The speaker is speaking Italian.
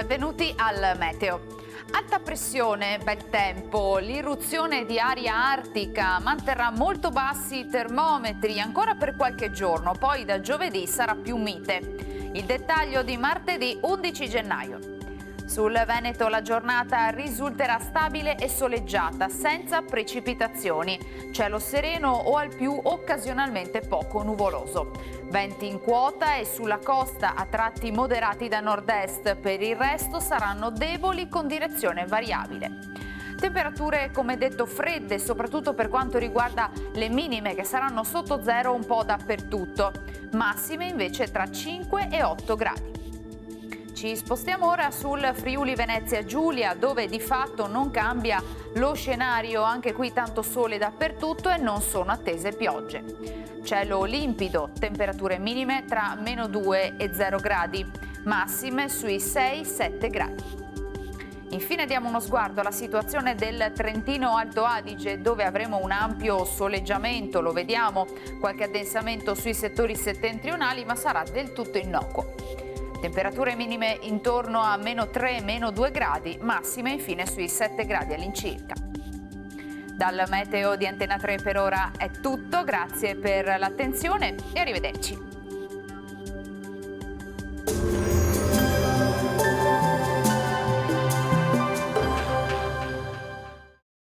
benvenuti al meteo. Alta pressione, bel tempo, l'irruzione di aria artica manterrà molto bassi i termometri ancora per qualche giorno, poi da giovedì sarà più mite. Il dettaglio di martedì 11 gennaio. Sul Veneto la giornata risulterà stabile e soleggiata, senza precipitazioni. Cielo sereno o al più occasionalmente poco nuvoloso. Venti in quota e sulla costa a tratti moderati da nord-est, per il resto saranno deboli con direzione variabile. Temperature, come detto, fredde, soprattutto per quanto riguarda le minime che saranno sotto zero un po' dappertutto, massime invece tra 5 e 8 gradi. Ci spostiamo ora sul Friuli Venezia Giulia, dove di fatto non cambia lo scenario, anche qui tanto sole dappertutto e non sono attese piogge. Cielo limpido, temperature minime tra -2 e 0 gradi, massime sui 6-7 gradi. Infine diamo uno sguardo alla situazione del Trentino Alto Adige, dove avremo un ampio soleggiamento, lo vediamo, qualche addensamento sui settori settentrionali, ma sarà del tutto innocuo. Temperature minime intorno a -3, -2 gradi, massime infine sui 7 gradi all'incirca. Dal meteo di Antena 3 per ora è tutto, grazie per l'attenzione e arrivederci.